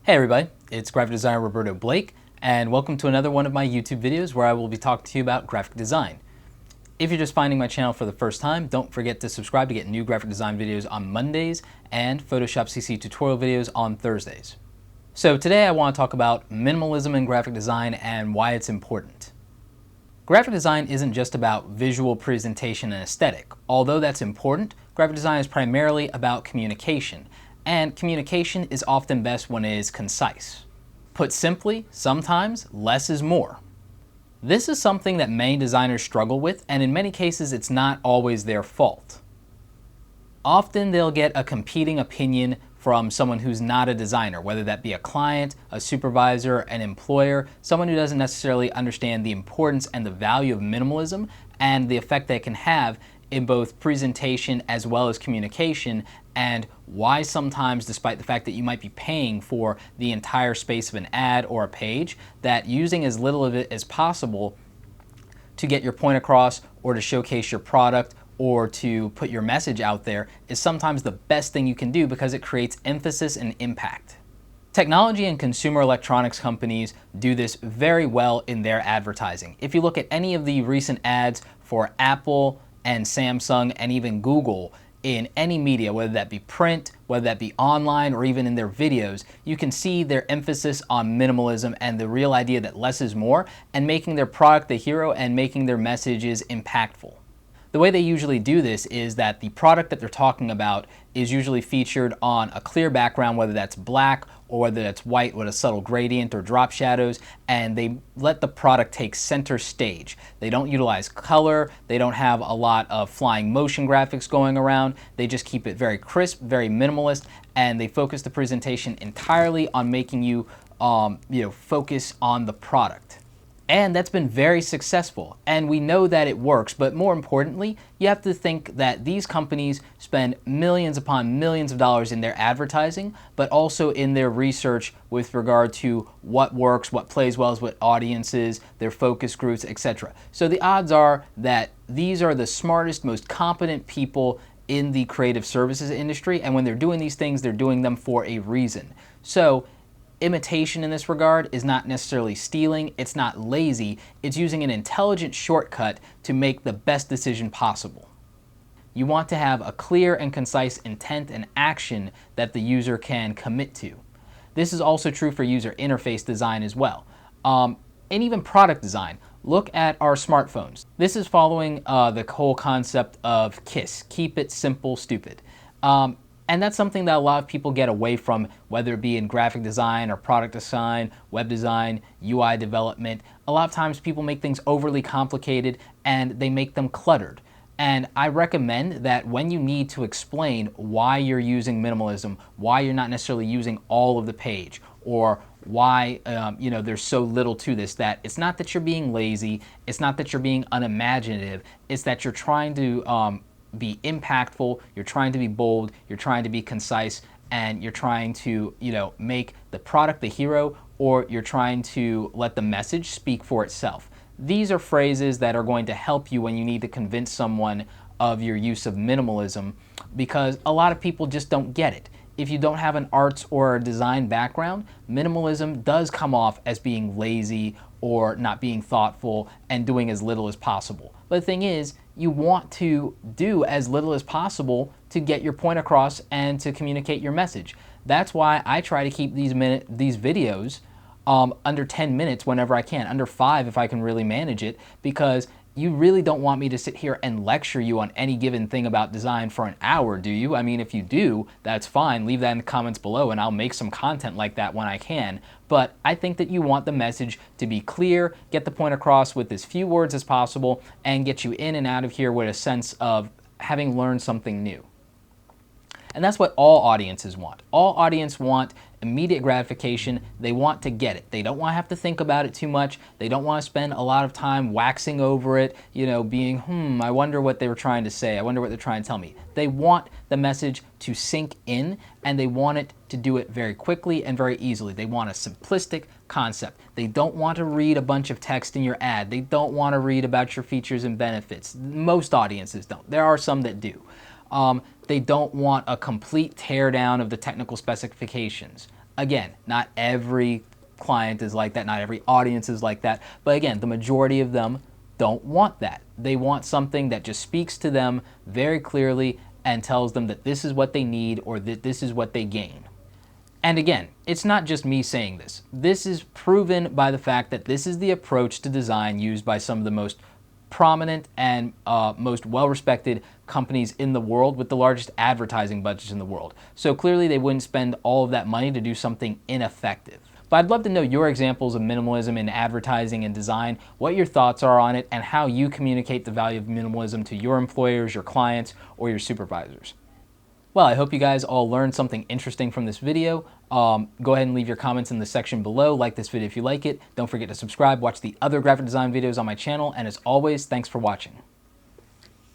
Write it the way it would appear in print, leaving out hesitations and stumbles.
Hey everybody, it's graphic designer Roberto Blake, and welcome to another one of my YouTube videos where I will be talking to you about graphic design. If you're just finding my channel for the first time, don't forget to subscribe to get new graphic design videos on Mondays and Photoshop CC tutorial videos on Thursdays. So today I want to talk about minimalism in graphic design and why it's important. Graphic design isn't just about visual presentation and aesthetic. Although that's important, graphic design is primarily about communication. And communication is often best when it is concise. Put simply, sometimes less is more. This is something that many designers struggle with, and in many cases it's not always their fault. Often they'll get a competing opinion from someone who's not a designer, whether that be a client, a supervisor, an employer, someone who doesn't necessarily understand the importance and the value of minimalism and the effect that it can have in both presentation as well as communication, and why sometimes, despite the fact that you might be paying for the entire space of an ad or a page, that using as little of it as possible to get your point across or to showcase your product or to put your message out there is sometimes the best thing you can do because it creates emphasis and impact. Technology and consumer electronics companies do this very well in their advertising. If you look at any of the recent ads for Apple and Samsung and even Google in any media, whether that be print, whether that be online, or even in their videos, you can see their emphasis on minimalism and the real idea that less is more, and making their product the hero and making their messages impactful. The way they usually do this is that the product that they're talking about is usually featured on a clear background, whether that's black or whether that's white with a subtle gradient or drop shadows, and they let the product take center stage. They don't utilize color, they don't have a lot of flying motion graphics going around, they just keep it very crisp, very minimalist, and they focus the presentation entirely on making you focus on the product. And that's been very successful, and we know that it works, but more importantly, you have to think that these companies spend millions upon millions of dollars in their advertising, but also in their research with regard to what works, what plays well with audiences, their focus groups, etc. So the odds are that these are the smartest, most competent people in the creative services industry, and when they're doing these things, they're doing them for a reason. So imitation in this regard is not necessarily stealing, it's not lazy, it's using an intelligent shortcut to make the best decision possible. You want to have a clear and concise intent and action that the user can commit to. This is also true for user interface design as well. And even product design. Look at our smartphones. This is following the whole concept of KISS, keep it simple, stupid. And that's something that a lot of people get away from, whether it be in graphic design or product design, web design, UI development. A lot of times people make things overly complicated and they make them cluttered. And I recommend that when you need to explain why you're using minimalism, why you're not necessarily using all of the page, or why there's so little to this, that it's not that you're being lazy, it's not that you're being unimaginative, it's that you're trying to be impactful, you're trying to be bold, you're trying to be concise, and you're trying to make the product the hero, or you're trying to let the message speak for itself. These are phrases that are going to help you when you need to convince someone of your use of minimalism, because a lot of people just don't get it. If you don't have an arts or a design background, minimalism does come off as being lazy or not being thoughtful and doing as little as possible. But the thing is, you want to do as little as possible to get your point across and to communicate your message. That's why I try to keep these videos under 10 minutes whenever I can, under 5 if I can really manage it, because you really don't want me to sit here and lecture you on any given thing about design for an hour, do you? I mean, if you do, that's fine. Leave that in the comments below and I'll make some content like that when I can. But I think that you want the message to be clear, get the point across with as few words as possible, and get you in and out of here with a sense of having learned something new. And that's what all audiences want. All audiences want immediate gratification. They want to get it. They don't want to have to think about it too much. They don't want to spend a lot of time waxing over it, being, I wonder what they were trying to say. I wonder what they're trying to tell me. They want the message to sink in, and they want it to do it very quickly and very easily. They want a simplistic concept. They don't want to read a bunch of text in your ad. They don't want to read about your features and benefits. Most audiences don't. There are some that do. They don't want a complete teardown of the technical specifications. Again, not every client is like that, not every audience is like that, but again, the majority of them don't want that. They want something that just speaks to them very clearly and tells them that this is what they need or that this is what they gain. And again, it's not just me saying this. This is proven by the fact that this is the approach to design used by some of the most prominent and most well-respected companies in the world with the largest advertising budgets in the world. So clearly they wouldn't spend all of that money to do something ineffective. But I'd love to know your examples of minimalism in advertising and design, what your thoughts are on it, and how you communicate the value of minimalism to your employers, your clients, or your supervisors. Well, I hope you guys all learned something interesting from this video. Go ahead and leave your comments in the section below. Like this video if you like it. Don't forget to subscribe, watch the other graphic design videos on my channel, and as always, thanks for watching.